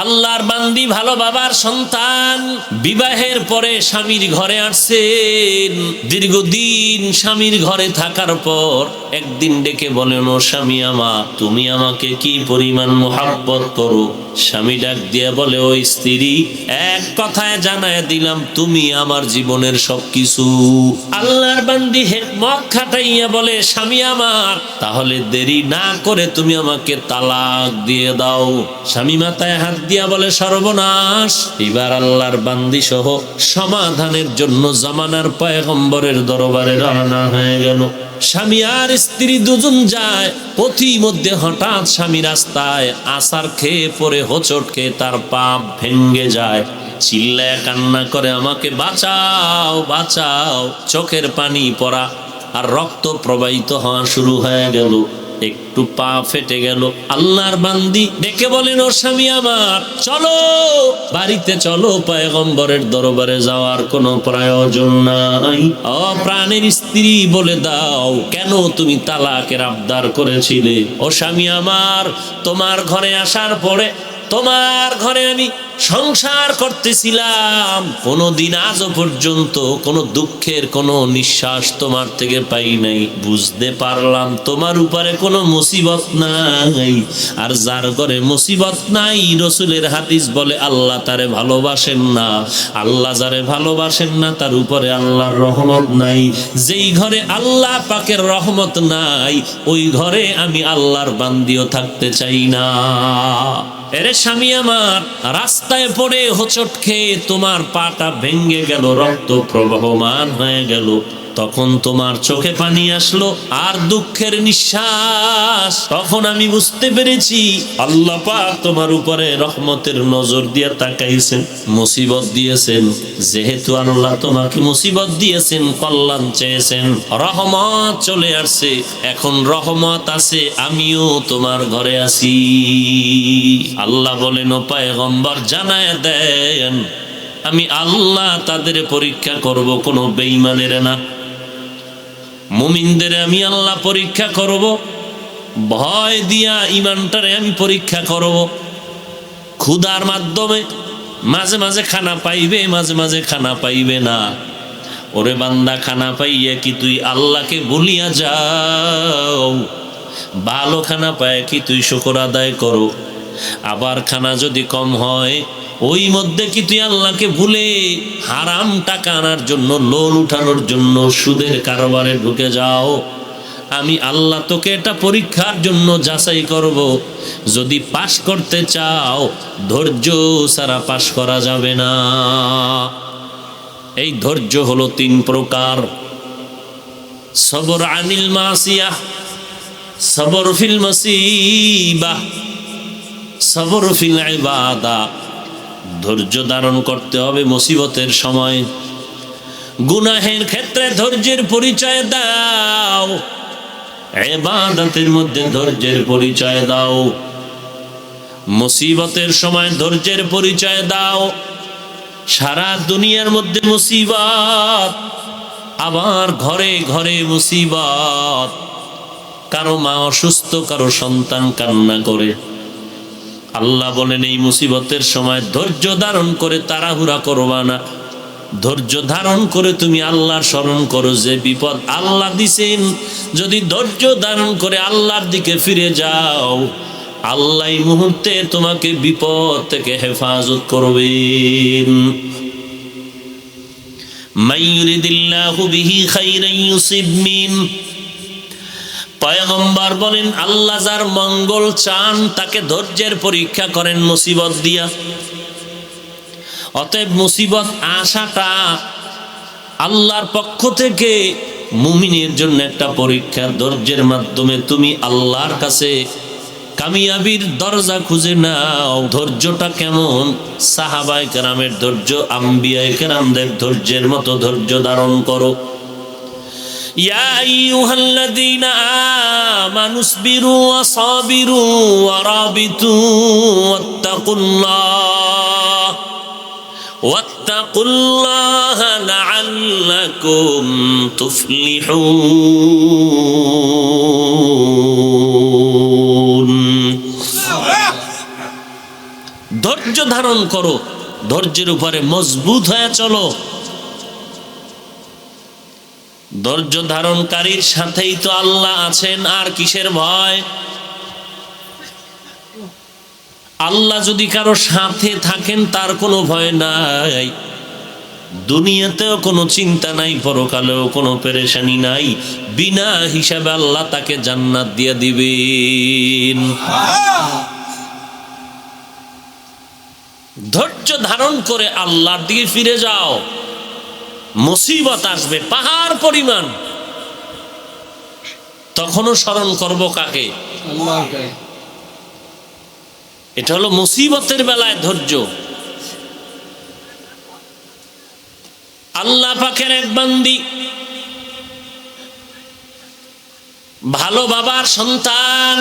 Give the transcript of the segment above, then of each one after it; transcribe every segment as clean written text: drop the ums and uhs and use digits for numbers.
আল্লাহর বান্দি ভালো বাবার সন্তান বিবাহের পরে স্বামীর ঘরে আসছেন। দীর্ঘদিন স্বামীর ঘরে থাকার পর একদিন ডেকে বলেন, ও স্বামী আমার, তুমি আমাকে কি পরিমাণ মোহাব্বত করো। স্বামী ডাক দিয়ে বলে, ও স্ত্রী, এক কথায় জানায় দিলাম, তুমি আমার জীবনের সবকিছু। আল্লাহর বান্দি হিকমত খাটাইয়া বলে, স্বামী আমার, তাহলে দেরি না করে তুমি আমাকে তালাক দিয়ে দাও। স্বামী মাথায় হাত দিয়া বলে, সর্বনাশ। এবার আল্লাহর বান্দি সহ সমাধানের জন্য জামানার পয়গম্বরের দরবারে রওনা হয়ে গেল। স্বামী আর স্ত্রী দুজন যায়। পথি মধ্যে হঠাৎ স্বামী রাস্তায় আছাড় খেয়ে পড়ে হোঁচট খেয়ে তার পা ভেঙে যায়। চিল্লায় কান্না করে, আমাকে বাঁচাও বাঁচাও। চোখের পানি পড়া আর রক্ত প্রবাহিত হওয়া শুরু হয়ে গেল। একটু পা ফেটে গেল। আল্লাহর বান্দি ডেকে বলেন, ও স্বামী আমার, চলো বাড়িতে চলো, পয়গম্বরের দরবারে যাওয়ার কোনো প্রয়োজন নাই। ও প্রাণের স্ত্রী, বলে দাও, কেন তুমি তালাকের আবদার করেছিলে? ও স্বামী আমার, তোমার ঘরে আসার পরে তোমার ঘরে আমি সংসার করতেছিলাম, কোনদিন আজও পর্যন্ত কোনো দুঃখের কোনো নিঃশ্বাস তোমার থেকে পাই নাই। বুঝতে পারলাম তোমার উপরে কোনো মুসিবত নাই। আর যার ঘরে মুসিবত নাই, রসুলের হাদিস বলে, আল্লাহ তারে ভালোবাসেন না। আল্লাহ যারে ভালোবাসেন না, তার উপরে আল্লাহর রহমত নাই। যেই ঘরে আল্লাহ পাকের রহমত নাই, ওই ঘরে আমি আল্লাহর বান্দিও থাকতে চাই না। এরে স্বামী আমার, রাস্তায় পড়ে হোঁচট খেয়ে তোমার পাটা ভেঙে গেল, রক্ত প্রবাহমান হয়ে গেল। তখন তোমার চোখে পানি আসলো আর দুঃখের নিঃশ্বাস। তখন আমি বুঝতে পেরেছি আল্লাহ পাক তোমার উপরে রহমতের নজর দিয়ে তাকাইছেন, মুসিবত দিয়েছেন। যেহেতু আল্লাহ তোমাকে মুসিবত দিয়েছেন, কল্যাণ চেয়েছেন, রহমত চলে আসছে। এখন রহমত আছে, আমিও তোমার ঘরে আছি। আল্লাহ বলেন, ও পয়গম্বর, জানায় দেন, আমি আল্লাহ তাদের পরীক্ষা করব, কোনো বেঈমানের না। মুমিনদের আমি আল্লাহ পরীক্ষা করব, ভয় দিয়া ইমানটারে আমি পরীক্ষা করব। ক্ষুধার মাধ্যমে মাঝে মাঝে খানা পাইবে, মাঝে মাঝে খানা পাইবে না। ওরে বান্দা, খানা পাইয়া কি তুই আল্লাহকে ভুলিয়া যাও? ভালো খানা পায় কি তুই শুকর আদায় করো? আবার খানা যদি কম হয়, ওই মধ্যে কি তুই আল্লাহকে ভুলে হারাম টাকা আনার জন্য, লোন উঠানোর জন্য সুদের কারবারে ঢুকে যাও? আমি আল্লাহ তোকে এটা পরীক্ষার জন্য যাচাই করব। যদি পাশ করতে চাও, ধৈর্য ছাড়া পাশ করা যাবে না। এই ধৈর্য হলো 3 প্রকার। সবর আনিল মাসিয়াহ, সবর ফিল মুসিবাহ, সবর ফিল ইবাদা। ধৈর্য ধারণ করতে হবে মুসিবতের সময়। গুনাহের ক্ষেত্রে ধৈর্যের পরিচয় দাও, ইবাদতের মধ্যে ধৈর্যের পরিচয় দাও। মুসিবতের সময় ধৈর্যের পরিচয় দাও। সারা দুনিয়ার মধ্যে মুসিবত, আবার ঘরে ঘরে মুসিবত। কারো মা অসুস্থ, কারো সন্তান কান্না করে। আল্লাহ বলেন, এই মুসিবতের সময় ধৈর্য ধারণ করে তাড়াহুড়া করবা না। ধৈর্য ধারণ করে তুমি আল্লাহর স্মরণ করো, যে বিপদ আল্লাহ দিছেন। যদি ধৈর্য ধারণ করে আল্লাহর দিকে ফিরে যাও, আল্লাহ এই মুহূর্তে তোমাকে বিপদ থেকে হেফাজত করবেন। মাইয়ুরিদিল্লাহু বিহি খাইরান ইউসিব মিন। পয়গম্বর বলেন, আল্লাহ যার মঙ্গল চান, তাকে ধৈর্যের পরীক্ষা করেন মুসিবত দিয়া। অতএব মুসিবত আসাটা আল্লাহর পক্ষ থেকে মুমিনের জন্য একটা পরীক্ষা। ধৈর্যের মাধ্যমে তুমি আল্লাহর কাছে কামিয়াবির দরজা খুঁজে নাও। ধৈর্যটা কেমন? সাহাবায়ে কেরামের ধৈর্য, আম্বিয়ায়ে কেরামদের ধৈর্যের মতো ধৈর্য ধারণ করো। ইয়া আইয়ুহাল্লাযীনা আমানু ইসবিরু ওয়া সাবিরু ওয়া রাবিতু ওয়াত্তাকুল্লাহা লাআল্লাকুম তুফলিহুন। ধৈর্য ধারণ করো, ধৈর্যের উপরে মজবুত হয়ে চলো। ধৈর্য ধারণকারীর সাথেই তো আল্লাহ আছেন, আর কিসের ভয়? আল্লাহ যদি কারো সাথে থাকেন তার কোনো ভয় নাই, দুনিয়াতেও কোনো চিন্তা নাই, পরকালেও কোনো পেরেশানি নাই। বিনা হিসাবে আল্লাহ তাকে জান্নাত দিয়ে দিবেন। ধৈর্য ধারণ করে আল্লাহর দিকে ফিরে যাও। মুসিবত আসবে পাহাড় পরিমাণ, তখনও স্মরণ করব কাকে? আল্লাহকে। এটা হলো মুসিবতের বেলায় ধৈর্য। আল্লাহ পাকের এক বান্দি, ভালো বাবার সন্তান,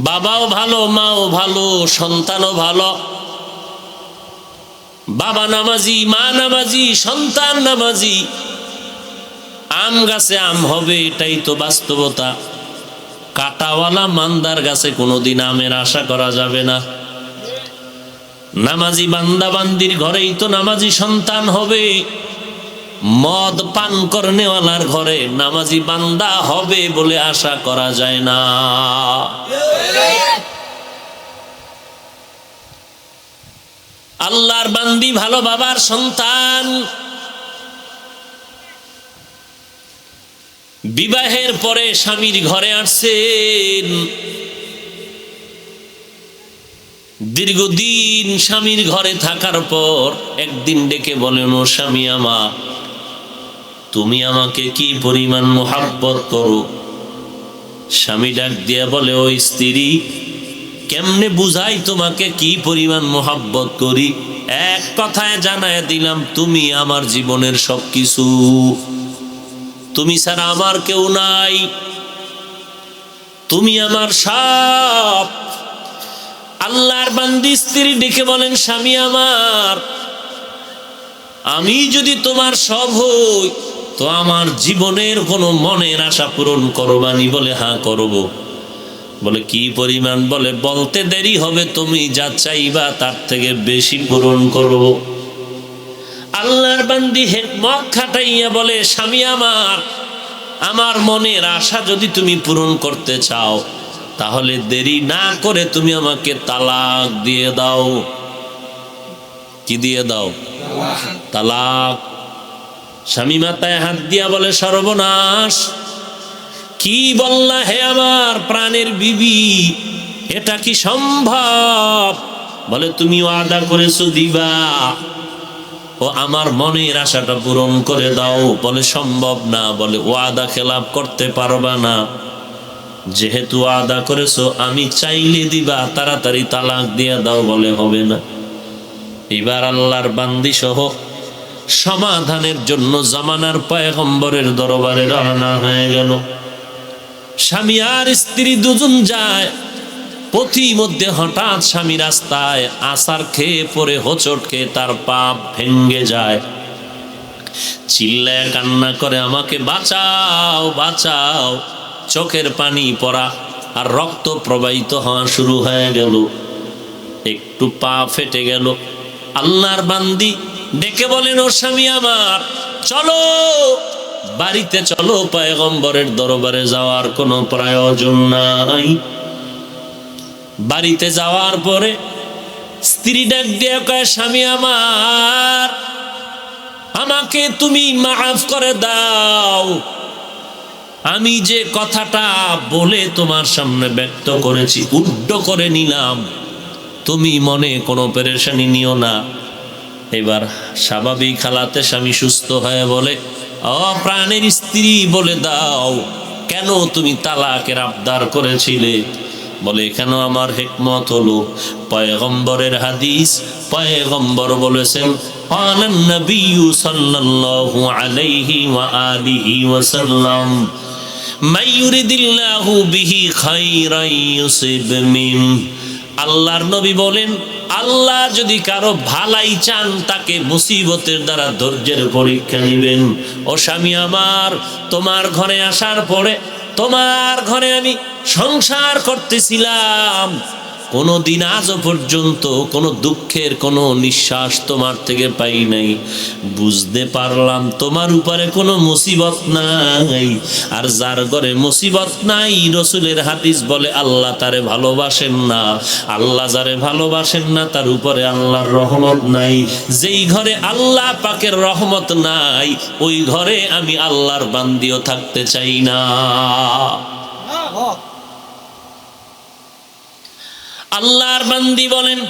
বাবাও ভালো, মাও ভালো, সন্তানও ভালো। বাবা নামাজি, মা নামাজি, সন্তান নামাজি। আম গাছে আম হবে, এটাই তো বাস্তবতা। কাটাওয়ালা মান্দার গাছে কোনোদিন আমের আশা করা যাবে না। নামাজি বান্দা বান্দির ঘরেই তো নামাজি সন্তান হবে। মদ পান করনেওয়ালার ঘরে নামাজি বান্দা হবে বলে আশা করা যায় না। আল্লাহর বান্দি, ভালো বাবার সন্তান, বিবাহের পরে স্বামীর ঘরে আসছেন। দীর্ঘদিন স্বামীর ঘরে থাকার পর একদিন ডেকে বলেন, ও স্বামী আমার, তুমি আমাকে কি পরিমাণ মোহাব্বত করো? স্বামী ডাক দিয়া বলে, ও স্ত্রী, কেমনে বুঝাই তোমাকে কি পরিমাণ মোহাব্বত করি? এক কথায় জানায় দিলাম, তুমি আমার জীবনের সবকিছু, তুমি ছাড়া আমার কেউ নাই, তুমি আমার সব। আল্লাহর বান্দি স্ত্রী ডেকে বলেন, স্বামী আমার, আমি যদি তোমার সব হই তো আমার জীবনের কোনো মনের আশা পূরণ করবানি? বলে, হ্যাঁ করব। বলে, কি পরিমাণ? বলে, বলতে দেরি হবে, তুমি যা চাইবা তার থেকে বেশি পূরণ করব। আল্লাহর বান্দি হিকমত খাটাইয়া বলে, স্বামী আমার, আমার মনের আশা যদি তুমি পূরণ করতে চাও তাহলে দেরি না করে তুমি আমাকে তালাক দিয়ে দাও। কি দিয়ে দাও? তালাক। স্বামী মাথায় হাত দিয়া বলে, সর্বনাশ, কি বললা হে আমার প্রাণের বিবি, এটা কি সম্ভব? বলে, তুমি ওয়াদা করেছো দিবা, ও আমার মনের আশাটা পূরণ করে দাও। বলে, সম্ভব না। বলে, ওয়াদা খেলাপ করতে পারবা না, যেহেতু ওয়াদা করেছো আমি চাইলে দিবা, তাড়াতাড়ি তালাক দিয়ে দাও। বলে, হবে না। এবার আল্লাহর বান্দি সহ সমাধানের জন্য জামানার পয়গম্বরের দরবারে রওনা হয়ে গেল। স্বামী আর স্ত্রী দুজন যায়। পথিমধ্যে হঠাৎ স্বামী রাস্তায় আছাড় খেয়ে পড়ে, হোঁচট খেয়ে তার পা ভেঙ্গে যায়। চিল্লায় কান্না করে, আমাকে বাঁচাও, বাঁচাও। চোখের পানি পড়া আর রক্ত প্রবাহিত হওয়া শুরু হয়ে গেল। একটু পা ফেটে গেল। আল্লাহর বান্দি ডেকে বলেন, ও স্বামী আমার, চলো বাড়িতে চলো, পয়গম্বরের দরবারে যাওয়ার কোনো প্রয়োজন নাই। বাড়িতে যাওয়ার পরে স্ত্রী ডাক দিয়ে কয়, স্বামী আমার, আমাকে তুমি মাফ করে দাও। আমি যে কথাটা বলে তোমার সামনে ব্যক্ত করেছি, উড্ড করে নিলাম, তুমি মনে কোনো পেরেশানি নিও না। এবার স্বাভাবিক হালাতে স্বামী সুস্থ হয়ে বলে, ও প্রাণের স্ত্রী, বলে দাও, কেন তুমি তালাকের আবদার করেছিলে? বলে, এখানে আমার হিকমত হলো, পয়গম্বরের হাদিস, পয়গম্বর বলেছেন, আলান নবী সাল্লাল্লাহু আলাইহি ওয়া আলিহি ওয়াসাল্লাম, মাইয়ুরিদিল্লাহু বিহি খায়রান ইউসিব মিন। আল্লাহর নবী বলেন, আল্লাহ যদি কারো ভালাই চান তাকে মুসিবতের দ্বারা ধৈর্যের পরীক্ষা নেবেন। ও স্বামী আমার, তোমার ঘরে আসার পরে তোমার ঘরে আমি সংসার করতেছিলাম, কোনোদিন আজও পর্যন্ত কোনো দুঃখের কোনো নিঃশ্বাস তোমার থেকে পাই নাই। বুঝতে পারলাম তোমার উপরে কোনো মুসিবত নাই। আর যার ঘরে মুসিবত নাই, রসুলের হাদিস বলে আল্লাহ তারে ভালোবাসেন না। আল্লাহ যারে ভালোবাসেন না তার উপরে আল্লাহর রহমত নাই। যেই ঘরে আল্লাহ পাকের রহমত নাই, ওই ঘরে আমি আল্লাহর বান্দিও থাকতে চাই না। আল্লাহর বান্দি বলেন,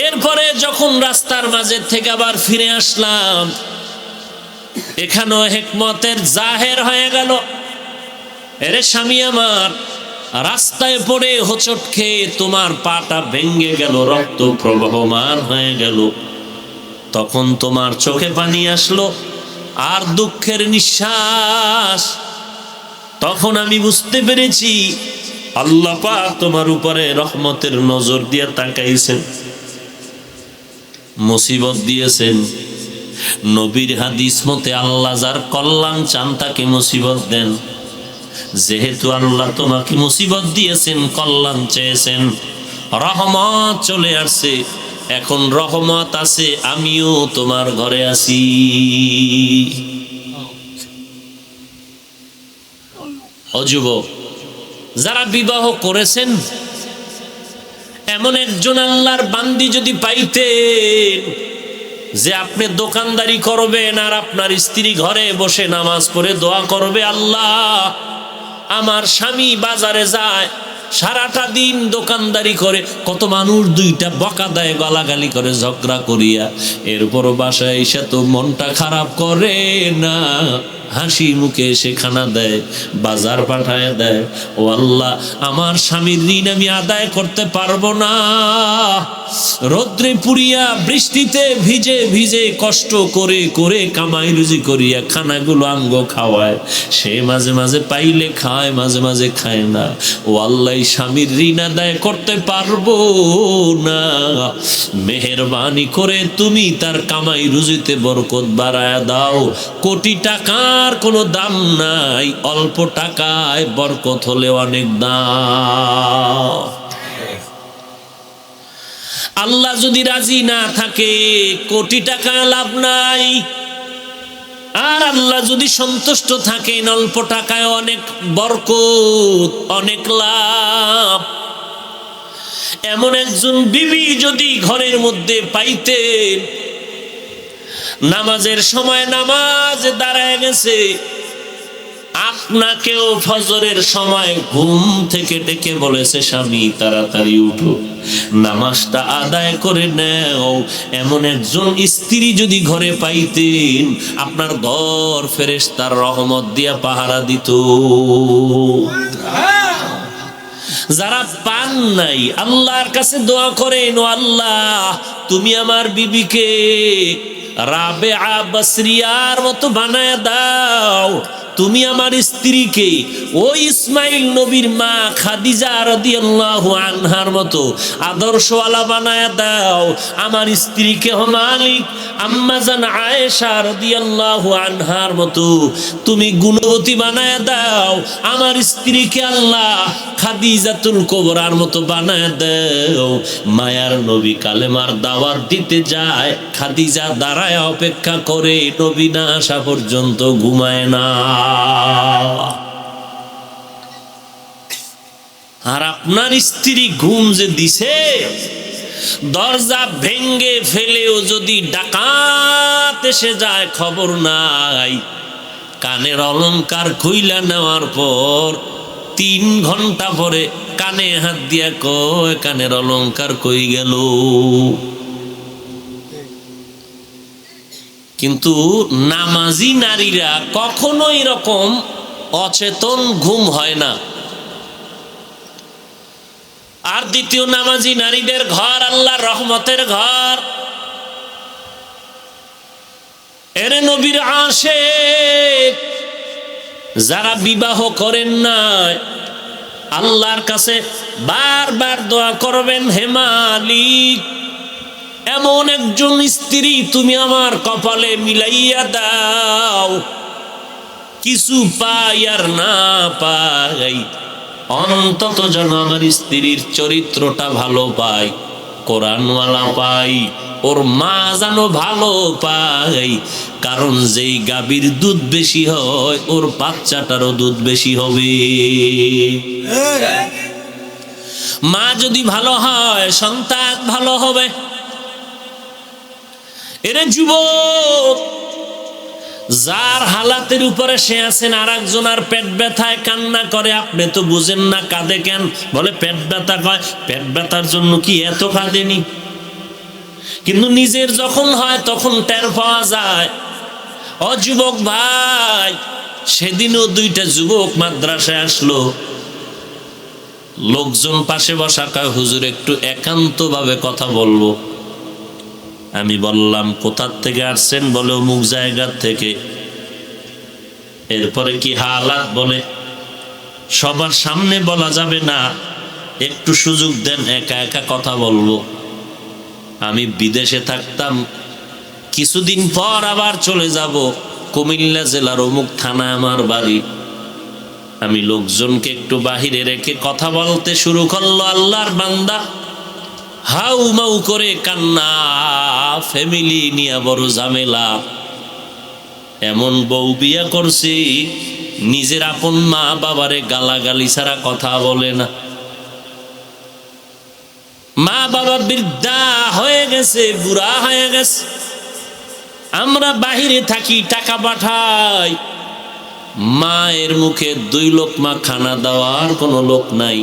এরপরে যখন রাস্তার মাঝে থেকে আবার ফিরে আসলাম, এখানেও হিকমতের জাহের হয়ে গেল। এরে স্বামী আমার, রাস্তায় পড়ে হোঁচট খেয়ে তোমার পাটা ভেঙে গেল, রক্ত প্রবহমান হয়ে গেল। তখন তোমার চোখে পানি আসলো আর দুঃখের নিঃশ্বাস। তখন আমি বুঝতে পেরেছি আল্লাহ পাক তোমার উপরে রহমতের নজর দিয়ে তাকাইছেন, মুসিবত দিয়েছেন। নবীর হাদিস মতে আল্লাহ যার কল্যাণ চান তাকে মুসিবত দেন। যেহেতু আল্লাহ তোমাকে মুসিবত দিয়েছেন, কল্যাণ চেয়েছেন, রহমত চলে আসছে, এখন রহমত আছে, আমিও তোমার ঘরে আছি। ও যুবক, যারা বিবাহ করেছেন, এমন একজন আল্লাহর বান্দি যদি পাইতেন যে আপনি দোকানদারি করবেন আর আপনার স্ত্রী ঘরে বসে নামাজ পড়ে দোয়া করবে, আল্লাহ আমার স্বামী বাজারে যায়, সারাটা দিন দোকানদারি করে, কত মানুষ দুইটা বকা দেয়, গালাগালি করে, ঝগড়া করিয়া, এরপর বাসায় এসে তো মনটা খারাপ করে না, হাসি মুখে এসে খানা দেয়, বাজার পাঠায় দেয়। ও আল্লাহ, আমার স্বামীর ঋণ আমি আদায় করতে পারবো না, রৌদ্রে পুড়িয়া বৃষ্টিতে ভিজে ভিজে কষ্ট করে করে কামাই রুজি করিয়া খানাগুলো আঙ্গ খাওয়ায়, সে মাঝে মাঝে পাইলে খায়, মাঝে মাঝে খায় না। ও আল্লাহ, স্বামীর ঋণ আদায় করতে পারবো না, মেহেরবানি করে তুমি তার কামাই রুজিতে বরকত বাড়ায়া দাও। কোটি টাকার কোনো দাম নাই, অল্প টাকায় বরকত হলে অনেক দাম। আল্লাহ যদি রাজি না থাকে, কোটি টাকা লাভ নাই। আর আল্লাহ যদি সন্তুষ্ট থাকেন, অল্প টাকায় অনেক বরকত, অনেক লাভ। এমন একজন বিবি যদি ঘরের মধ্যে পাইতেন, নামাজের সময় নামাজ দাঁড়ায় গেছে, আপনাকেও ফজরের সময় ঘুম থেকে ডেকে বলেছে, স্বামী তাড়াতাড়ি উঠো, নামাজটা আদায় করে নাও, এমন একজন স্ত্রী যদি ঘরে পাইতেন, আপনার ঘর ফেরেশতার রহমত দিয়া পাহারা দিত। যারা পান নাই, আল্লাহর কাছে দোয়া করেন, ও আল্লাহ তুমি আমার বিবিকে রাবেয়া বসরিয়ার মতো বানায় দাও, তুমি আমার স্ত্রীকে ওই ইসমাইল নবীর মা খাদিজা রাদিয়াল্লাহু আনহার মতো আদর্শওয়ালা বানায় দাও, আমার স্ত্রীকে মালিক আম্মাজান আয়েশা রাদিয়াল্লাহু আনহার মতো তুমি গুণবতী বানায় দাও, আমার স্ত্রীকে আল্লাহ খাদিজাতুল কুবরার মতো বানায় দাও। মায়ার নবী কালেমার দাওয়াত দিতে যায়, খাদিজা দাঁড়ায় অপেক্ষা করে, নবী না আসা পর্যন্ত ঘুমায় না। আর আপনার স্ত্রী ঘুম যে দিছে, দরজা ভেঙ্গে ফেলেও যদি ডাকাত এসে যায় খবর নাই, কানের অলংকার খুইলা নেওয়ার পর 3 ঘন্টা পরে কানে হাত দিয়া কয়, কানের অলংকার কই গেল? কিন্তু নামাজি নারীরা কখনো এরকম অচেতন ঘুম হয় না। আর দ্বিতীয়, নামাজি নারীদের ঘর আল্লাহর রহমতের ঘর। এর নবীর আশিক যারা বিবাহ করেন না, আল্লাহর কাছে বারবার দোয়া করবেন, হে মালিক এমন একজন স্ত্রী তুমি আমার কপালে মিলাইয়া দাও, কিছু পাই আর না পাই, অন্তত যেন আমার স্ত্রীর চরিত্রটা ভালো পাই, কোরআনওয়ালা পাই, ওর মা যেন ভালো পাই। কারণ যেই গাভীর দুধ বেশি হয় ওর বাচ্চাটারও দুধ বেশি হবে। মা যদি ভালো হয় সন্তান ভালো হবে। এরে যুবক, যার হালাতের উপরে সে আছেন আর একজন আর পেট ব্যথায় কান্না করে, আপনি তো বুঝেন না কাঁদে কেন? বলে পেট ব্যথা, কয় পেট ব্যথার জন্য কি এত কাঁদেনি? কিন্তু নিজের যখন হয় তখন টের পাওয়া যায়। ও যুবক ভাই, সেদিনও দুইটা যুবক মাদ্রাসায় আসলো, লোকজন পাশে বসা, কয় হুজুর একটু একান্ত ভাবে কথা বলবো। আমি বললাম কোথার থেকে আসছেন? বলে অমুক জায়গার থেকে। এরপরে কি হালাত? বলে সবার সামনে বলা যাবে না, একটু সুযোগ দেন, একা একা কথা বলবো। আমি বিদেশে থাকতাম, কিছুদিন পর আবার চলে যাব, কুমিল্লা জেলার অমুক থানায় আমার বাড়ি। আমি লোকজনকে একটু বাহিরে রেখে কথা বলতে শুরু করলো। আল্লাহর বান্দা হাউ মাউ করে কান্না, ফ্যামিলি নিয়ে বড় ঝামেলা। এমন বউ বিয়া করছি নিজের আপন মা বাবারে গালাগালি ছাড়া কথা বলে না। মা বাবা বৃদ্ধা হয়ে গেছে, বুড়া হয়ে গেছে। আমরা বাহিরে থাকি, টাকা পাঠাই, মায়ের মুখে 2 লোকমা খানা দেওয়ার কোনো লোক নাই।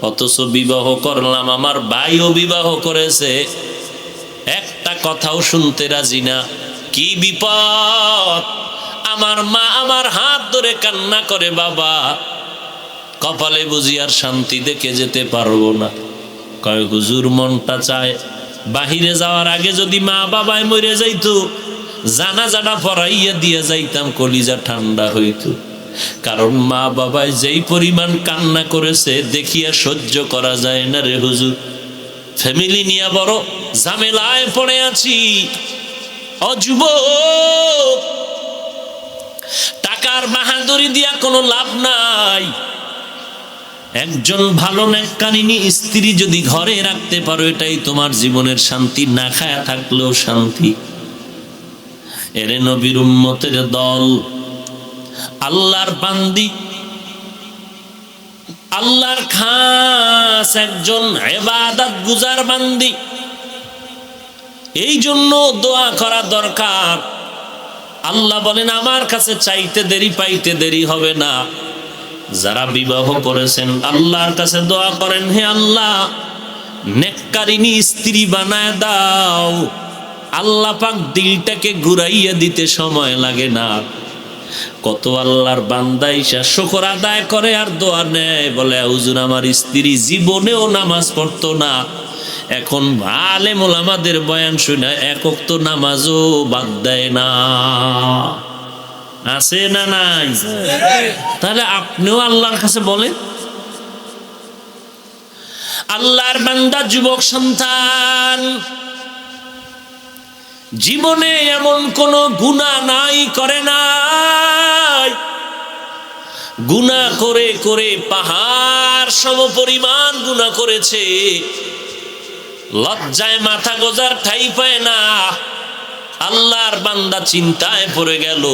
অথচ বিবাহ করলাম, আমার ভাইও বিবাহ করেছে, একটা কথাও শুনতে রাজি না। কি বিপদ! আমার মা আমার হাত ধরে কান্না করে, বাবা কপালে বুঝি আর শান্তি দেখে যেতে পারবো না। কয় হুজুর মনটা চায় বাহিরে যাওয়ার আগে যদি মা বাবায় মরে যাইতো, জানাজাটা পড়াইয়া দিয়ে যাইতাম, কলিজা ঠান্ডা হইতো। কারণ মা বাবায় যেই পরিমাণ কান্না করেছে দেখিয়া সহ্য করা যায় না রে হুজুর। ফ্যামিলি নিয়ে বড় ঝামেলায় পড়ে আছি। অযুবক, টাকার বাহাদুরি দিয়া কোনো লাভ নাই। একজন ভালো নেককারিনী স্ত্রী যদি ঘরে রাখতে পারো, এটাই তোমার জীবনের শান্তি, না খায়া থাকলেও শান্তি। এরে নবীর উম্মতের দল, আল্লাহর বান্দি, আল্লাহর খাস একজন ইবাদত গুজার বান্দি। এই জন্য দোয়া করা দরকার। আল্লাহ বলেন আমার কাছে চাইতে দেরি পাইতে দেরি হবে না। যারা বিবাহ করেছেন আল্লাহর কাছে দোয়া করেন, হে আল্লাহ নেককারিনী স্ত্রী বানায় দাও। আল্লাহ পাক দিলটাকে ঘুরাইয়া দিতে সময় লাগে না। কত আল্লাহর বান্দা ইসা শুকর আদায় করে আর দোয়া নেয়, বলে হুজুর আমার স্ত্রী জীবনেও নামাজ পড়তো না, এখন আলেম ওলামাদের বয়ান শুনে এক ওয়াক্ত নামাজও বাদ দেয় না। আছে না নাই? তাহলে আপনিও আল্লাহর কাছে বলেন। আল্লাহর বান্দা যুবক সন্তান, জীবনে এমন কোন গুনাহ নাই করে নাই, গুনাহ করে করে পাহাড় সম পরিমাণ গুনাহ করেছে, লজ্জায় মাথা গোজার ঠাই পায় না। আল্লাহর বান্দা চিন্তায় পড়ে গেল,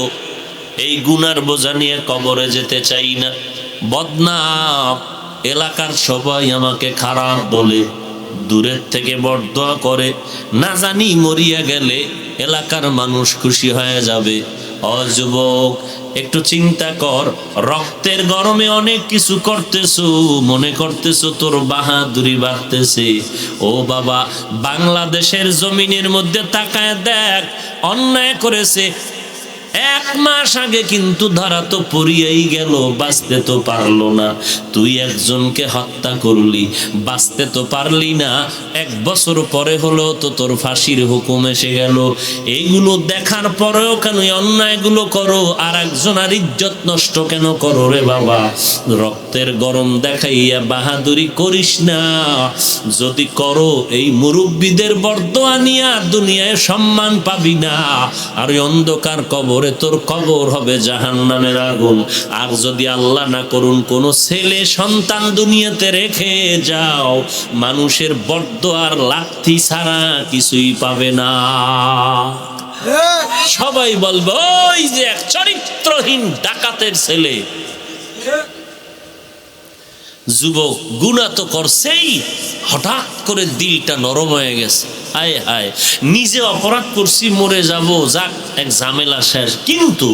এই গুনার বোঝা নিয়ে কবরে যেতে চাই না, বদনাম, এলাকার সবাই আমাকে খারাপ বলে, দূরের থেকে বরদোয়া করে, না জানি মরিয়া গেলে এলাকার মানুষ খুশি হয়ে যাবে। ও যুবক, একটু চিন্তা কর, রক্তের গরমে অনেক কিছু করতেছো, মনে করতেছো তোর বাহাদুরি বাড়তেছে। ও বাবা, বাংলাদেশের জমিনের মধ্যে তাকায় দেখ, অন্যায় করেছে 1 মাস আগে কিন্তু ধরা তো পড়িয়াই গেল, বাঁচতে তো পারলো না। তুই একজনকে হত্যা করলি, বাঁচতে তো পারলি না, 1 বছর পরে হলো তো তোর ফাঁসির হুকুম এসে গেল। এইগুলো দেখার পরেও কেন অন্যায়গুলো করো, আর একজনের ইজ্জত নষ্ট কেন করো রে বাবা? রক্তের গরম দেখাইয়া বাহাদুরি করিস না। যদি করো এই মুরব্বীদের বরদোয়া নিয়া দুনিয়ায় সম্মান পাবি না, আর ওই অন্ধকার কবরে তোর কবর হবে জাহান্নামের আগুন। আর যদি আল্লাহ না করুন কোনো ছেলে সন্তান দুনিয়াতে রেখে যাও, মানুষের বরদোয়ার লাথি ছাড়া কিছুই পাবে না। সবাই বলবে ওই যে এক চরিত্রহীন ডাকাতের ছেলে। যুবক গুনাহ তো করছেই, হঠাৎ করে দিলটা নরম হয়ে গেছে। হায় হায়, নিজে অপরাধ করছি, মরে যাব, যাক এক ঝামেলা শেষ। কিন্তু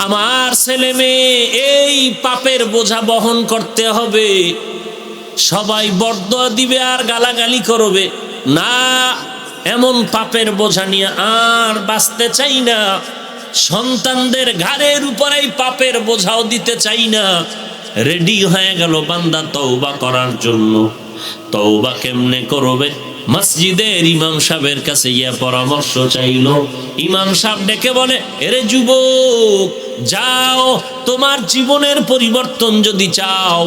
আমার ছেলে মেয়ে এই পাপের বোঝা বহন করতে হবে। সবাই বরদোয়া দিবে আর গালাগালি করবে, না এমন পাপের বোঝা নিয়ে আর বাঁচতে চাই না। সন্তানদের ঘাড়ের উপরে পাপের বোঝাও দিতে চাই না। রেডি হয়ে গেল বান্দা তওবা করার জন্য। তওবা কেমনে করবে? মসজিদের ইমাম সাহেবের কাছে গিয়ে পরামর্শ চাইল। ইমাম সাহেব ডেকে বলে, এরে যুবক, যাও, তোমার জীবনের পরিবর্তন যদি চাও,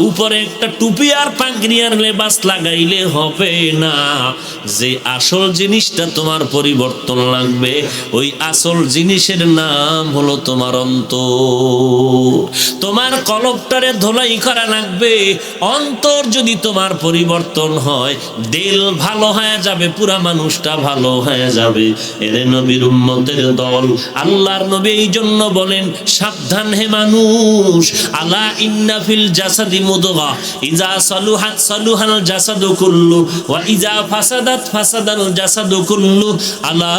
উপরে একটা টুপি আর পাগড়ি আর লেবাস লাগাইলে হবে না। যে আসল জিনিসটা তোমার পরিবর্তন লাগবে, ওই আসল জিনিসের নাম হলো তোমার অন্তর। তোমার কলবটারে ধোলাই করা লাগবে। অন্তর যদি তোমার পরিবর্তন হয়, দিল ভালো হয়ে যাবে, পুরা মানুষটা ভালো হয়ে যাবে। এরে নবীর উম্মতের দল, আল্লাহর নবী এই জন্য বলেন, সাবধান হে মানুষ, আলা ইন্না ফিল জাসাদি মুদগা ইজা সালুহাত সালুহাল জাসাদু কুল্লু ওয়া ইজা ফাসাদাত ফাসাদাল জাসাদু কুল্লু আলা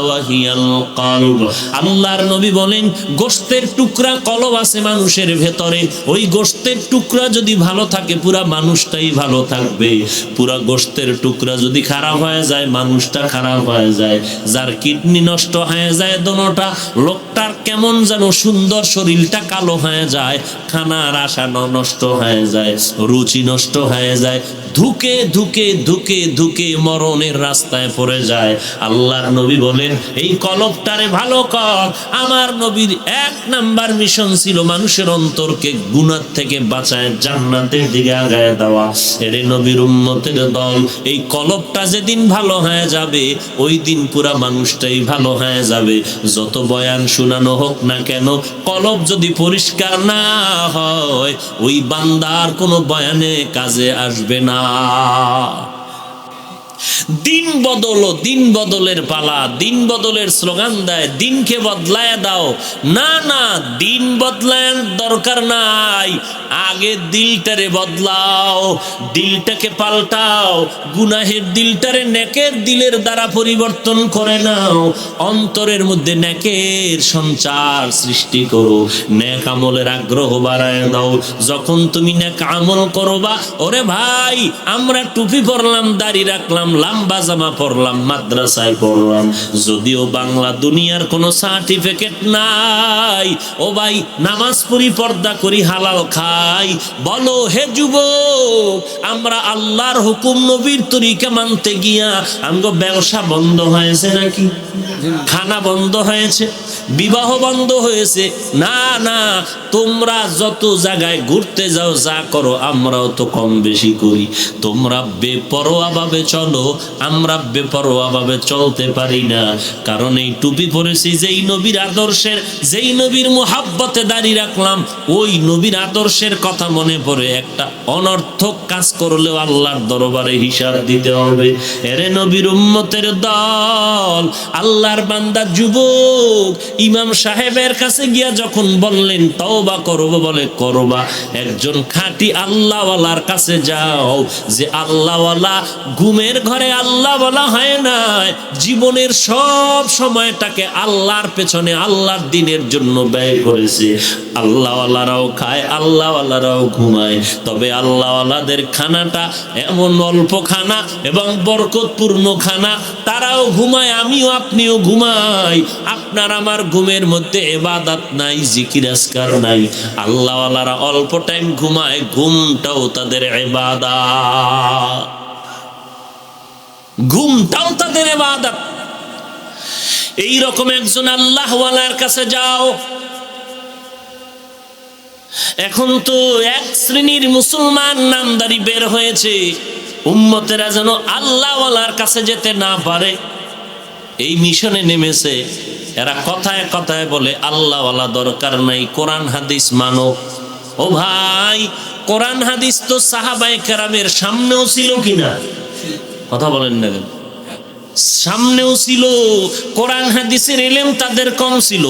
ওয়া হিয়াল কলব। আল্লাহর নবী বলেন, গোশতের টুকরা কলব আছে মানুষের ভেতরে, ওই গোশতের টুকরা যদি ভালো থাকে, পুরা মানুষটাই ভালো থাকবে। পুরা গোশতের টুকরা যদি খারাপ হয়ে যায়, মানুষটা খারাপ হয়ে যায়। যার কিডনি নষ্ট হয়ে যায় দোনোটা, লোকটার কেমন যেন সুন্দর শরীরটা কালো হয়ে যায়, খানার আশা নষ্ট হয়ে যায়, রুচি নষ্ট হয়ে যায়, ধুকে ধুকে ধুকে ধুকে মরণের রাস্তায় পড়ে যায়। আল্লাহর নবী বলেন, এই কলবটারে ভালো কর। আমার নবীর 1 নাম্বার মিশন ছিল মানুষের অন্তরকে গুনাহ থেকে বাঁচায় জান্নাতের দিকে আগায় দেওয়া। এরে নবীর উম্মতের দল, এই কলবটা যেদিন ভালো হয়ে যাবে, ওই দিন পুরা মানুষটাই ভালো হয়ে যাবে। যত বয়ান শোনানো হোক না কেন, কলব যদি পরিষ্কার না হয়, ওই বান্দার কোনো বয়ানে কাজে আসবে না। দিন বদল, দিন বদলের পালা, দিন বদলের স্লোগান দেয়, দিনকে বদলায় দাও। না না, দিন বদলায় দরকার নাই, আগে দিলটারে বদলাও, দিলটাকে পাল্টাও। গুনাহের দিলটারে নেকের দিলের দ্বারা পরিবর্তন করে নাও। অন্তরের মধ্যে নেকের সঞ্চার সৃষ্টি করো, নেক আমলের আগ্রহ বাড়ায় দাও। যখন তুমি নেক আমল করবা, ওরে ভাই, আমরা টুপি পরলাম, দাড়ি রাখলাম, লম্বা জামা পরলাম, মাদ্রাসায় পড়লাম, যদিও বাংলা দুনিয়ার কোনো সার্টিফিকেট নাই, ও ভাই নামাজ পড়ি, পর্দা করি, হালাল খাই। বলো হে যুবক, আমরা আল্লাহর হুকুম নবীর তরিকা মানতে গিয়া আমগো ব্যবসা বন্ধ হয়েছে নাকি? খানা বন্ধ হয়েছে, বিবাহ বন্ধ হয়েছে? না না, তোমরা যত জায়গায় ঘুরতে যাও, যা করো, আমরাও তো কম বেশি করি। তোমরা বেপরোয়া ভাবে চলো, আমরা বেপরোয়া ভাবে চলতে পারি না। কারণ এই টুপি পরেছি যেই নবীর আদর্শের, যেই নবীর মুহাব্বতে দাঁড়িয়ে রাখলাম, ওই নবীর আদর্শের কথা মনে পড়ে একটা অনর্থক কাজ করলেও আল্লাহর দরবারে হিসাব দিতে হবে। এরে নবীর উম্মতের দল, আল্লাহর বান্দা যুবক ইমাম সাহেবের কাছে গিয়া যখন বললেন তওবা করব, বলে করবা। একজন খাঁটি আল্লাহওয়ালার কাছে যাও, যে আল্লাহওয়ালা ঘুমের ঘরে আল্লাহওয়ালা হয় না, জীবনের সব সময়টাকে আল্লাহর পেছনে, আল্লাহর দিনের জন্য ব্যয় করেছে। আল্লাহওয়ালারাও খায়, আল্লাহওয়ালারাও ঘুমায়, তবে আল্লাহওয়ালাদের খানাটা এমন অল্প খানা এবং বরকতপূর্ণ খানা। তারাও ঘুমায়, আমিও আপনিও ঘুমাই। আপনার আমার ঘুমের মধ্যে ইবাদত নাই, জিকির আজকার নাই। আল্লাহওয়ালারা অল্প টাইম ঘুমায়, ঘুমটাও তাদের ইবাদত, ঘুমটাও তাদের ইবাদত। এইরকম একজন আল্লাহওয়ালার কাছে যাও, এখন তো এক শ্রেণীর মুসলমান নামদারি বের হয়েছে, উম্মতেরা যেন আল্লাহওয়ালার কাছে যেতে না পারে এই মিশনে নেমেছে। এরা কথায় কথায় বলে আল্লাহওয়ালা দরকার নাই, কোরআন হাদিস মানো। ও ভাই, কোরআন হাদিস তো সাহাবায়ে কেরামের সামনেও ছিল কিনা? কথা বলেন না কেন? সামনেও ছিল। কোরআন হাদিসের ইলম তাদের কম ছিল,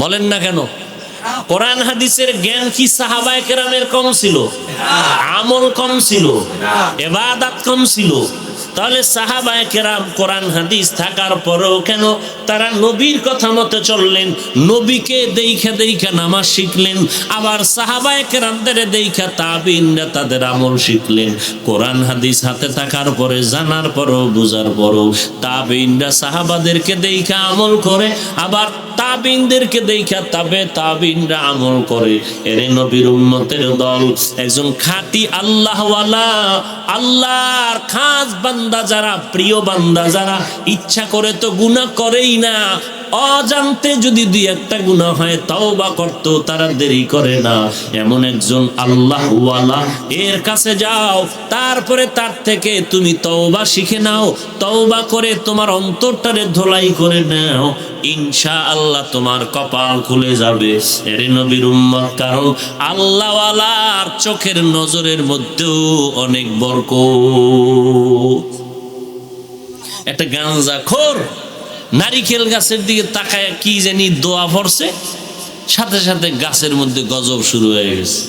বলেন না কেন? কোরআন হাদিসের জ্ঞান কি সাহাবায়ে কেরামের কম ছিল? আমল কম ছিল, ইবাদত কম ছিল। তাহলে সাহাবায়ে কেরাম কোরআন হাদিস থাকার পরেও কেন তারা নবীর কথা মতো চললেন? নবীকে দেইখা দেইখা নামাজ শিখলেন, আবার সাহাবায়ে কেরামদের দেইখা তাবিঈনরা তাদের আমল শিখলেন। কোরআন হাদিস হাতে থাকার পরে, জানার পরও, বুঝার পরও তাবিঈনরা সাহাবাদেরকে দেইখা আমল করে, আবার তাবিঈনদেরকে দেইখা তাবিঈনরা আমল করে। এর নবীর উম্মতের দল, একজন খাঁটি আল্লাহওয়ালা, আল্লাহর খাস বান্দা যারা, প্রিয় বান্দা যারা, ইচ্ছা করে তো গুনাহ করেই না, অজান্তে যদি দুই একটা গুনাহ হয় তওবা করতো, তারা দেরি করে না। এমন একজন আল্লাহওয়ালা এর কাছে যাও, তারপরে তার থেকে তুমি তওবা শিখে নাও, তওবা করে তোমার অন্তরটারে ধোলাই করে নাও, ইনশাআল্লাহ তোমার কপাল খুলে যাবে। এর নবীর উম্মত, কারণ আল্লাহওয়ালার চোখের নজরের মধ্যেও অনেক বরকত। একটা গাঁজাখোর নারিকেল গাছের দিকে তাকায় কি জানি দোয়া পড়ছে, সাথে সাথে গাছের মধ্যে গজব শুরু হয়ে গেছে।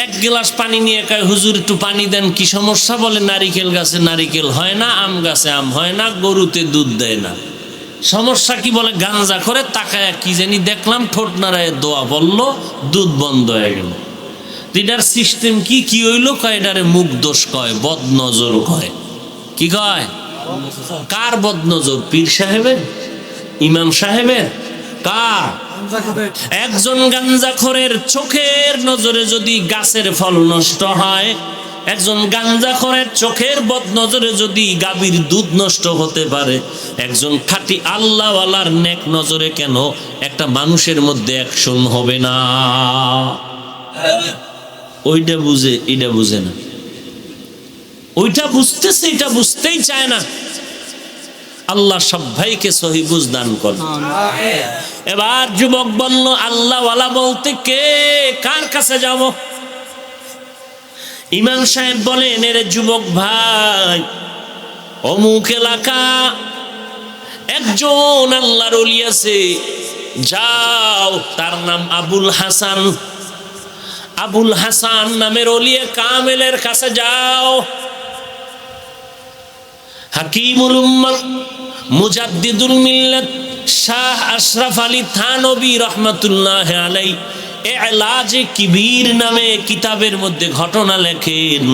এক গ্লাস পানি নিয়ে কয়, হুজুর একটু পানি দেন। কি সমস্যা? বলে নারিকেল গাছে নারিকেল হয় না, আম গাছে আম হয় না, গরুতে দুধ দেয় না। সমস্যা কি? বলে গাঁজা করে তাকায় কি জানি দেখলাম, ঠোঁট নাড়ায় দোয়া বললো, দুধ বন্ধ হয়ে গেল। এটার সিস্টেম কি? কি হইলো? কয় এটারে মুখ দোষ কয়, বদ নজর কয়। কি কয়? কার বদ নজর? পীর সাহেবের, ইমাম সাহেবের, কার? একজন গাঞ্জাখোরের চোখের নজরে যদি গাছের ফল নষ্ট হয়, একজন গাঞ্জাখোরের চোখের বদ নজরে যদি গাভীর দুধ নষ্ট হতে পারে, একজন খাঁটি আল্লাহওয়ালার নেক নজরে কেন একটা মানুষের মধ্যে অ্যাকশন হবে না? ওইটা বুঝে, এটা বুঝে না। ওইটা বুঝতেছে, এটা বুঝতেই চায় না। আল্লাহ সব ভাইকে সহি বুঝ দান করে। এবার যুবক বলল, আল্লাহওয়ালা বলতে কে? কার কাছে যাব? ইমাম সাহেব বলেন, এর যুবক ভাই, অমুক এলাকা একজন আল্লাহর ওলি আছে, যাও, তার নাম আবুল হাসান। আবুল হাসান নামের ওলিয়ে কামেলের কাছে যাও। হাকিমুল উম্মাহ মুজাদ্দিদুল মিল্লাত শাহ আশরাফ আলী থানবী রহমাতুল্লাহ আলাইহি ইলাজে কিবির নামে কিতাবের মধ্যে ঘটনা লেখেন।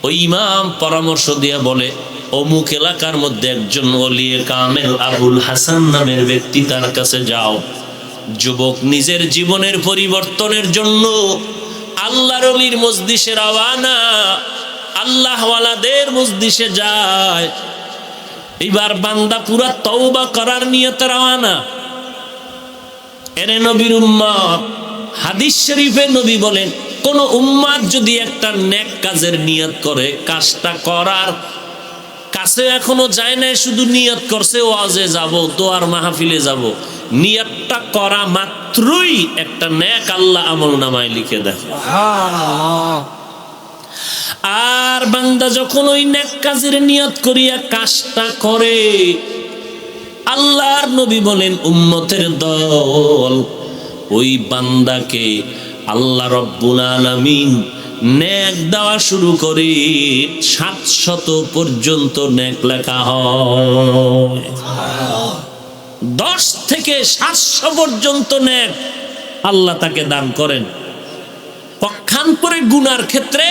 ওই ইমাম পরামর্শ দিয়ে বলে, অমুক এলাকার মধ্যে একজন ওলিয়ে কামেল আবুল হাসান নামের ব্যক্তি, তার কাছে যাও। যুবক নিজের জীবনের পরিবর্তনের জন্য আল্লাহর ওলির মজলিসে রওয়ানা, আল্লাহওয়ালাদের মজলিসে যায়। এবার বান্দা পুরা তওবা করার নিয়তে রওয়ানা। এরে নবীর উম্মত, হাদিস শরীফে নবী বলেন, কোন উম্মত যদি একটা নেক কাজের নিয়ত করে, কাজটা করার কাছে এখনো যায় না, শুধু নিয়ত করছে ওয়াজে যাব, দোয়ার মাহফিলে যাব, নিয়তটা করা মাত্রই একটা নেক আল্লাহ আমলনামায় লিখে দেয়। আর বান্দা যখন ওই নেক কাজের নিয়ত করিয়া কাজটা করে, আল্লাহর নবী বলেন, উম্মতের দল ওই বান্দাকে আল্লাহ রব্বুল আলামিন নেক দেওয়া শুরু করে 700 পর্যন্ত নেক লেখা হয়। 10 থেকে 700 পর্যন্ত নেক আল্লাহ তাকে দান করেন। পক্ষান্তরে গুনার ক্ষেত্রে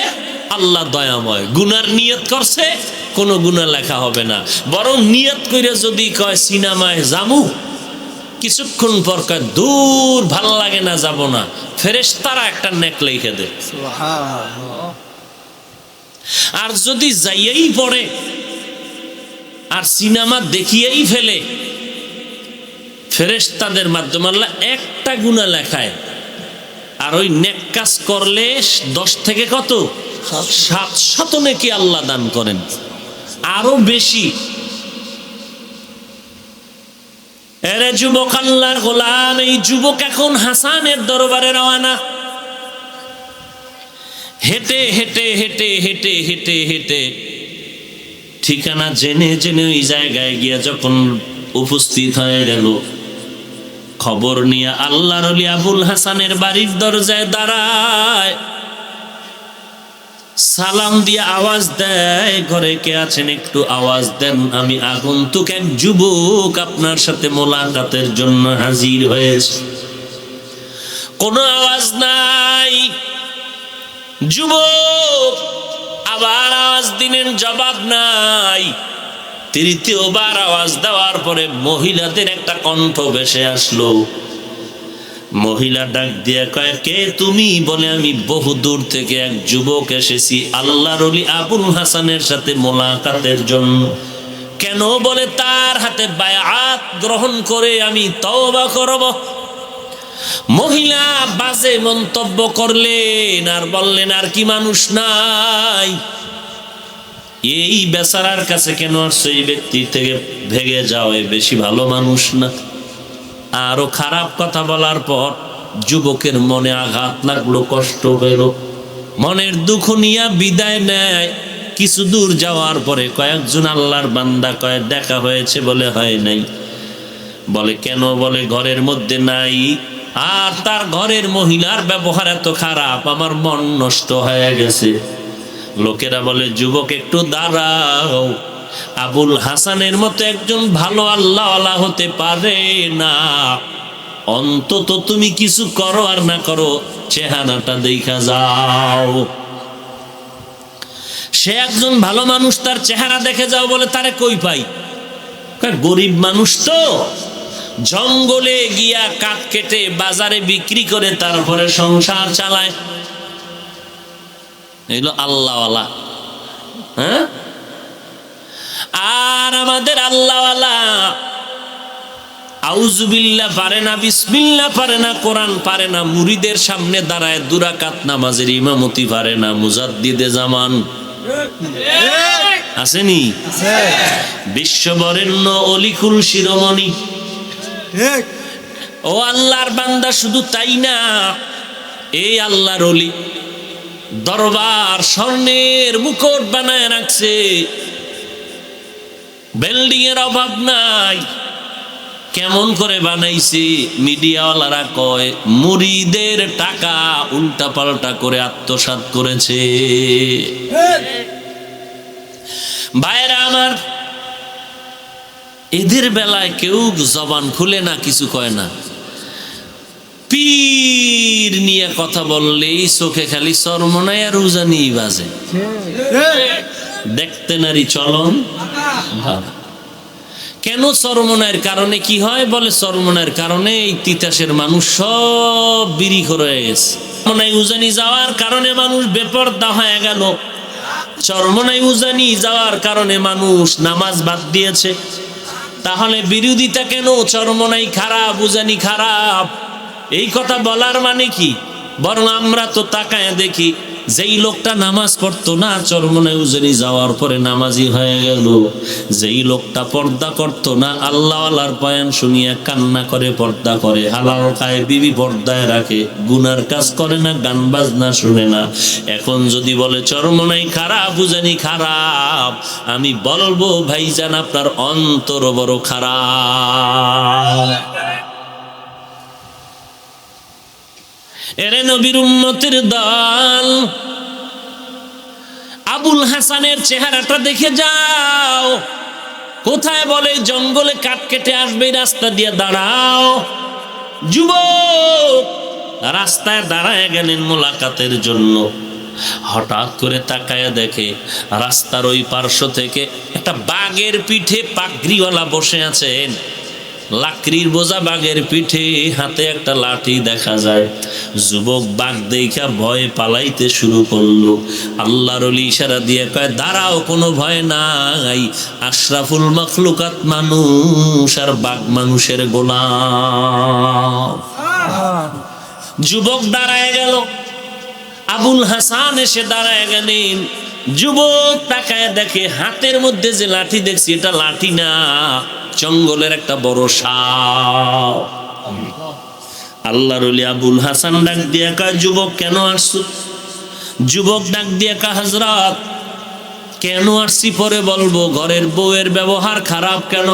আল্লাহ দয়াময়, গুনার নিয়ত করছে, কোনো গুনাহ লেখা হবে না। বরং নিয়ত করে যদি কয় সিনেমায় যামু, কিছুক্ষণ পর কয় দূর ভাল লাগে না, যাব না, ফেরেশতারা একটা নেক লিখে দেয়। আর যদি যাইয়াই পড়ে আর সিনেমা দেখিয়েই ফেলে, ফেরেশতাদের মাধ্যমে আল্লাহ একটা গুনাহ লেখায়, আর ওই নেক কাজ করলে 10 থেকে কত 700 নেকি আল্লাহ দান করেন, আরো বেশি। এরে যুবক আল্লাহর গোলাম, এই যুবক এখন হাসানের দরবারে রওনা। হেঁটে হেঁটে হেঁটে হেঁটে হেঁটে হেঁটে ঠিকানা জেনে জেনে ওই জায়গায় গিয়া যখন উপস্থিত হয়ে গেল, খবর নিয়ে আল্লাহর ওলি আবুল হাসানের বাড়ির দরজায় দাঁড়ায়, সালাম দিয়ে আওয়াজ দেয়, ঘরে কে আছেন একটু আওয়াজ দেন, আমি আগন্তুক এক যুবক আপনার সাথে মোলাকাতের জন্য হাজির হয়েছে। কোনো আওয়াজ নাই। যুবক আবার আওয়াজ দিলেন, জবাব নাই। তৃতীয়বার আওয়াজ দেওয়ার পরে মহিলাদের একটা কণ্ঠ ভেসে আসলো। মহিলা ডাক দিয়ে কয়, কে তুমি? বলে, আমি বহু দূর থেকে এক যুবক এসেছি আল্লাহর ওলি আবুল হাসানের সাথে মোলাকাতের জন্য। কেন? বলে, তার হাতে বায়াত গ্রহণ করে আমি তওবা করব। মহিলা বাজে মন্তব্য করলেন আর বললেন, আর কি মানুষ নাই? এই বেচারার কাছে কেন আসছো? এই ব্যক্তি থেকে ভেগে যাও, বেশি ভালো মানুষ না। আরো খারাপ কথা বলার পর যুবকের মনে আঘাত লাগলো, কষ্ট হইল, মনের দুঃখ নিয়ে বিদায় নেয়। কিছু দূর যাওয়ার পরে কয়েকজন আল্লাহর বান্দা কয়, দেখা হয়েছে? বলে, হয় নাই। বলে, কেন? বলে, ঘরের মধ্যে নাই। আর তার ঘরের মহিলার ব্যবহার এত খারাপ, আমার মন নষ্ট হয়ে গেছে। লোকেরা বলে, যুবক একটু দাঁড়াও, আবুল হাসানের মতো একজন ভালো আল্লাহওয়ালা হতে পারে না, অন্তত তুমি কিছু করো আর না করো চেহারাটা দেখা যাও। সে একজন ভালো মানুষ, তার চেহারা দেখে যাও। বলে, তারে কই পাই? গরিব মানুষ তো, জঙ্গলে গিয়া কাঠ কেটে বাজারে বিক্রি করে তারপরে সংসার চালায়। এগুলো আল্লাহওয়ালা। হ্যাঁ, আর আমাদের আল্লাহওয়ালা আউযুবিল্লাহ পারে না, বিসমিল্লাহ পারে না, কোরআন পারে না, মুরিদের সামনে দাঁড়ায় 2 রাকাত নামাজের ইমামতি পারে না। মুজাদ্দিদে জামান আসেনি? বিশ্ববরেণ্য অলিকুল শিরোমণি। ও আল্লাহর বান্দা, শুধু তাই না, এই আল্লাহর ওলি দরবার স্বর্ণের মুকুট বানায় রাখছে, বিল্ডিং এর অভাব নাই। কেমন করে বানাইছে? মিডিয়াওয়ালারা কয় মুরিদের টাকা উল্টা পাল্টা করে আত্মসাৎ করেছে। ভাইরা আমার, এদের বেলায় কেউ জবান খুলে না, কিছু কয় না। পীর নিয়ে কথা বললেই চোখে খালি চরমনাই আর উজানি বাজে। দেখতে নারী চলন। কেন? চরমনায়ের কারণে কি হয়? বলে, চরমনায়ের কারণে এই তিতাসের মানুষ সব বিড়ি হয়ে গেছে। চরমনাই উজানি যাওয়ার কারণে মানুষ বেপরদা হয়ে গেল। চরমনাই উজানি যাওয়ার কারণে মানুষ নামাজ বাদ দিয়েছে। তাহলে বিরোধিতা কেন? চরমনাই খারাপ, উজানি খারাপ, এই কথা বলার মানে কি? বরং আমরা তো তাকায় দেখি, যেই লোকটা নামাজ পড়তো না চরমনাই উজানি যাওয়ার পরে নামাজি হয়ে গেল। যেই লোকটা পর্দা করতো না, আল্লাহওয়ালার বয়ান শুনিয়া কান্না করে পর্দা করে, হালাল খায়, বিবি পর্দায় রাখে, গুনার কাজ করে না, গান বাজনা শুনে না। এখন যদি বলে চরমনাই খারাপ, উজানি খারাপ, আমি বলবো ভাইজান আপনার অন্তর বড় খারাপ। এরে নবীর উম্মতের দল, আবুল হাসানের চেহারাটা দেখে যাও। কোথায়? বলে, জঙ্গলে কাঠ কেটে আসবে, রাস্তা দিয়ে দাঁড়াও। যুবক রাস্তায় দাঁড়ায় গেলেন মোলাকাতের জন্য। হঠাৎ করে তাকায় দেখে রাস্তার ওই পার্শ্ব থেকে একটা বাঘের পিঠে পাগড়িওয়ালা বসে আছেন। লাকড়ির বোঝা বাঘের পিঠে, হাতে একটা লাঠি দেখা যায়। যুবক বাঘ দেখা ভয়ে পালাইতে শুরু করলো। আল্লাহর ওলি ইশারা দিয়ে কয়, দাঁড়াও, কোনো ভয় নাই, আশরাফুল মাখলুকাত মানুষ আর বাঘ মানুষের গোলাম। যুবক দাঁড়ায় গেল, আবুল হাসান এসে দাঁড়ায় গেলেন। যুবক তাকায় দেখে হাতের মধ্যে যে লাঠি দেখছি এটা লাঠি না, জঙ্গলের একটা বড় সাপ। আল্লাহর ওলি আবুল হাসান ডাক দিয়া কয়, যুবক কেন আসছো? যুবক ডাক দিয়া কয়, হযরত কেন আসছি পরে বলবো, ঘরের বউয়ের ব্যবহার খারাপ কেন?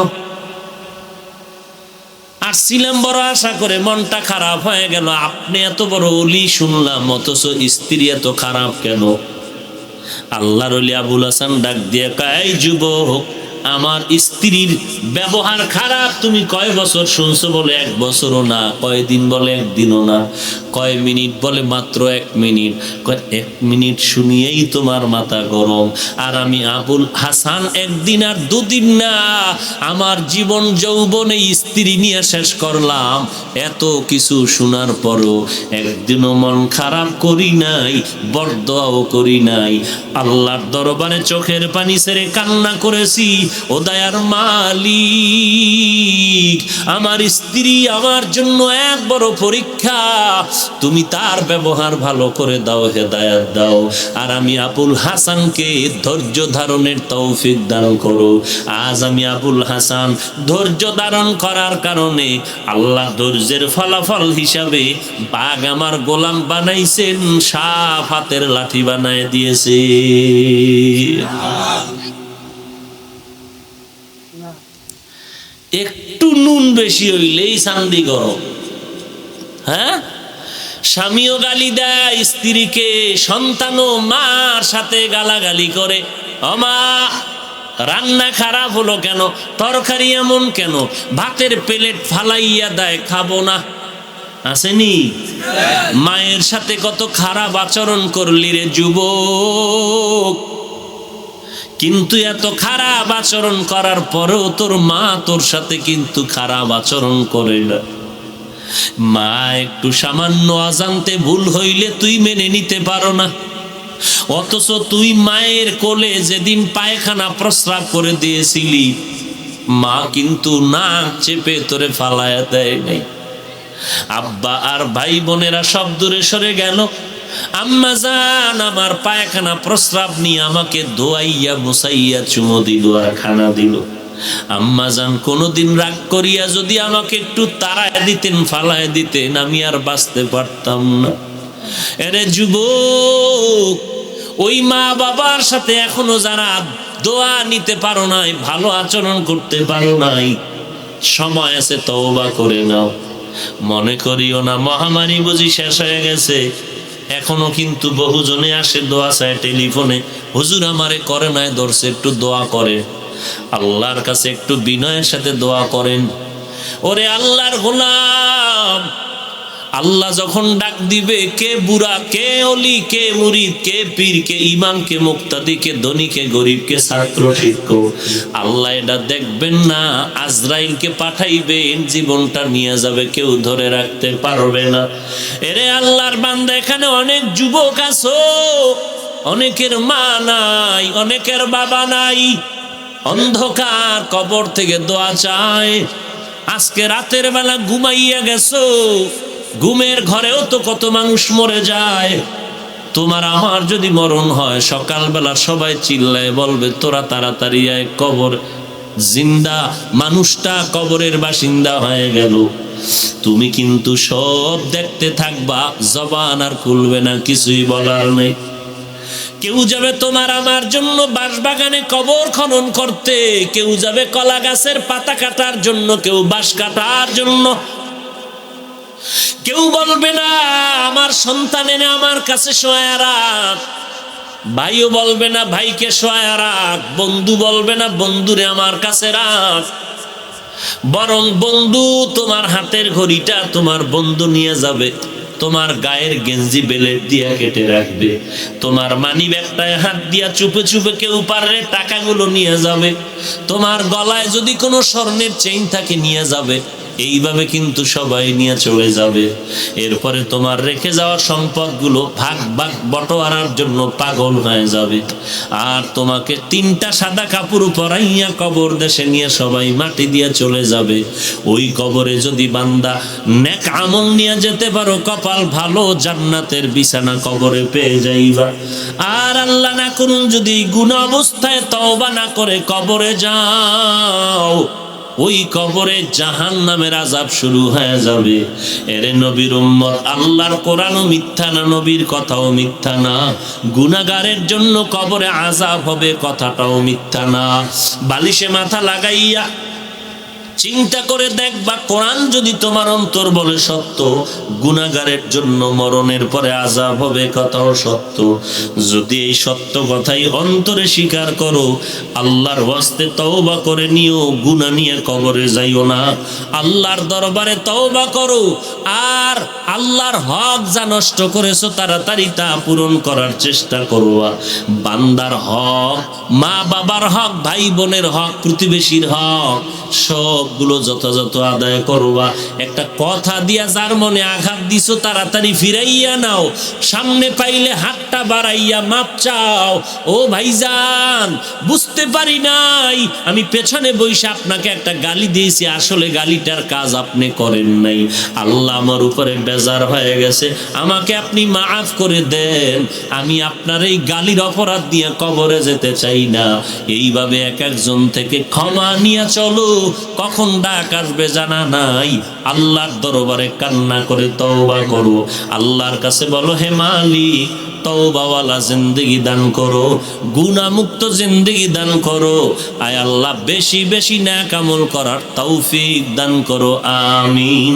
আসছিলাম বড় আশা করে, মনটা খারাপ হয়ে গেল। আপনি এত বড় ওলি শুনলাম, অথচ স্ত্রী এত খারাপ কেন? আল্লাহর ওলি আবুল হাসান ডাক দিয়ে কয়, এই যুবক, আমার স্ত্রীর ব্যবহার খারাপ তুমি কয় বছর শুনছো? বলে 1 বছরও না। কয় দিন? বলে 1 দিনও না। কয় মিনিট? বলে মাত্র 1 মিনিট। কয় 1 মিনিট শুনিয়েই তোমার মাথা গরম? আর আমি আবুল হাসান 1 দিন আর 2 দিন না, আমার জীবন যৌবনে স্ত্রী নিয়ে শেষ করলাম। এত কিছু শোনার পরও একদিনও মন খারাপ করি নাই, বরদোয়াও করি নাই। আল্লাহর দরবারে চোখের পানি ছেড়ে কান্না করেছি, ও দয়ার মালিক, আমার স্ত্রী আমার জন্য এক বড় পরীক্ষা, তুমি তার ব্যবহার ভালো করে দাও, হেদায়েত দাও। আর আমি আবুল হাসানকে ধৈর্য ধারণের তৌফিক দান করো। আজ আমি আবুল হাসান ধৈর্য ধারণ করার কারণে আল্লাহ ধৈর্যের ফলাফল হিসাবে বাঘ আমার গোলাম বানাইছেন, সাপ হাতের লাঠি বানায় দিয়েছে। একটু নুন বেশি হইলেই চান্দি গরম। হ্যাঁ, স্বামীও গালি দেয় স্ত্রীকে, সন্তানও মার সাথে গালাগালি করে, অমা রান্না খারাপ হলো কেন, তরকারি এমন কেন, ভাতের প্লেট ফালাইয়া দেয়, খাবো না। আসেনি? মায়ের সাথে কত খারাপ আচরণ করলি রে যুবক, কিন্তু এত খারাপ আচরণ করার পরেও তোর মা তোর সাথে কিন্তু খারাপ আচরণ করে না। মা একটু সামান্য অজান্তে ভুল হইলে তুই মেনে নিতে পারো না, অথচ তুই মায়ের কোলে যেদিন পায়খানা প্রস্রাব করে দিয়েছিলি, মা কিন্তু নাক চেপে তোরে ফালায়া দেয় নাই। আব্বা আর ভাই বোনেরা সব দূরে সরে গেল, আম্মা জান আমার পায়খানা প্রস্রাব নিয়ে আমাকে দোয়াইয়া মুসাইয়া চুমো দিল আর খানা দিল। আম্মা জান কোনোদিন রাগ করিয়া যদি আমাকে একটু তাড়ায় দিতেন, ফালায় দিতেন, আমি আর বাঁচতে পারতাম না। এরে যুবক, ওই মা বাবার সাথে এখনো যারা দোয়া নিতে পারো নাই, ভালো আচরণ করতে পারো নাই, সময় আছে, তওবা করে নাও। মনে করিও না মহামারী বুঝি শেষ হয়ে গেছে। এখনো কিন্তু বহুজনে আসে দোয়া চায় টেলিফোনে, হুজুর আমারে করে নাই ধরছে, একটু দোয়া করে। আল্লাহর কাছে একটু বিনয়ের সাথে দোয়া করেন। ওরে আল্লাহর গোলাম, আল্লাহ যখন ডাক দিবে, কে বুড়া, কে অলি, কে মুরিদ, কে পীর, কে ইমাম, কে মুক্তাদি, কে ধনী, কে গরিব, কে ছাত্র শিক্ষক, আল্লাহ এটা দেখবেন না, আজরাইলকে পাঠাইবেন, জীবনটা নিয়ে যাবে, কেউ ধরে রাখতে পারবে না। এরে আল্লাহর বান্দা, এখানে অনেক যুবক আছো, অনেকের মা নাই, অনেকের বাবা নাই, অন্ধকার কবর থেকে দোয়া চায়। আজকে রাতের বেলা ঘুমাইয়া গেছো, ঘুমের ঘরেও তো কত মানুষ মরে যায়। তোমার আমার যদি মরণ হয়, সকালবেলা সবাই চিল্লায় বলবে, তোরা তাড়াতাড়ি আয়, কবর জিন্দা মানুষটা কবরের বাসিন্দা হয়ে গেল। তুমি কিন্তু সব দেখতে থাকবা, জবান আর খুলবে না, কিছুই বলার নেই। কেউ যাবে তোমার আমার জন্য বাঁশবাগানে কবর খনন করতে, কেউ যাবে কলা গাছের পাতা কাটার জন্য, কেউ বাঁশ কাটার জন্য। কেউ বলবে না আমার সন্তান এনে আমার কাছে শোয়া রাখ, ভাইও বলবে না ভাইকে শোয়া রাখ, বন্ধু বলবে না বন্ধুরে আমার কাছে রাখ। বরং বন্ধু তোমার হাতের ঘড়িটা তোমার বন্ধু নিয়ে যাবে, তোমার গায়ের গেঞ্জি বেলেট দিয়া কেটে রাখবে, তোমার মানি ব্যাগটায় হাত দিয়া চুপে চুপে কেউ পারলে টাকাগুলো নিয়ে যাবে, তোমার গলায় যদি কোনো স্বর্ণের চেইন থাকে নিয়ে যাবে। এইভাবে কিন্তু সবাই নিয়ে চলে যাবে। এরপরে তোমার রেখে যাওয়া সম্পদগুলো ভাগ ভাগ বটোয়ারার জন্য পাগল হয়ে যাবে। আর তোমাকে 3টা সাদা কাপড় পরাইয়া কবর দেশে নিয়ে সবাই মাটি দিয়ে চলে যাবে। ওই কবরে যদি বান্দা নেক আমল নিয়ে যেতে পারো, কপাল ভালো, জান্নাতের বিছানা কবরে পেয়ে যাইবা। আর আল্লাহ না করুন যদি গুনাহ অবস্থায় তওবা না করে কবরে যাও, ওই কবরে জাহান্নামের আযাব শুরু হয়ে যাবে। এরে নবীর উম্মত, আল্লাহর কোরআনও মিথ্যা না, নবীর কথাও মিথ্যা না। গুনাহগারের জন্য কবরে আযাব হবে, কথাটাও মিথ্যা না। বালিশে মাথা লাগাইয়া চিন্তা করে দেখবা, কোরআন যদি তোমার অন্তর বলে সত্য, গুনাহগারের জন্য মরণের পরে আযাব হবে, কথাও সত্য। যদি এই সত্য কথাই অন্তরে স্বীকার করো, আল্লাহর ওয়াস্তে তওবা করে নিও, গুনাহ নিয়ে কবরে যাইও না। আল্লাহর দরবারে তওবা করো, আর আল্লাহর হক যা নষ্ট করেছো তাড়াতাড়ি তা পূরণ করার চেষ্টা করবা। বান্দার হক, মা বাবার হক, ভাই বোনের হক, প্রতিবেশীর হক, সবগুলো যথাযথ আদায় করবা। একটা কথা দিয়া যার মনে আঘাত দিছো তাড়াতাড়ি ফিরাইয়া নাও। সামনে পাইলে হাতটা বাড়াইয়া মাপ চাও, ও ভাইজান বুঝতে পারি নাই, আমি পেছনে বসে আপনাকে একটা গালি দিয়েছি, আসলে গালিটার কাজ আপনি করেন নাই, আল্লাহ আমার উপরে বেজার হয়ে গেছে, আমাকে আপনি মাফ করে দেন, আমি আপনার এই গালির অপরাধ দিয়ে কবরে যেতে চাই না। এইভাবে এক একজন থেকে ক্ষমা নিয়ে চলো, কখন ডাক আসবে জানা নাই। আল্লাহর দরবারে কান্না করে তওবা করো, আল্লাহর কাছে বলো, হে মালিক তওবাওয়ালা জিন্দেগি দান করো, গুনাহমুক্ত জিন্দেগি দান করো। আয় আল্লাহ বেশি বেশি নেক আমল করার তৌফিক দান করো, আমিন।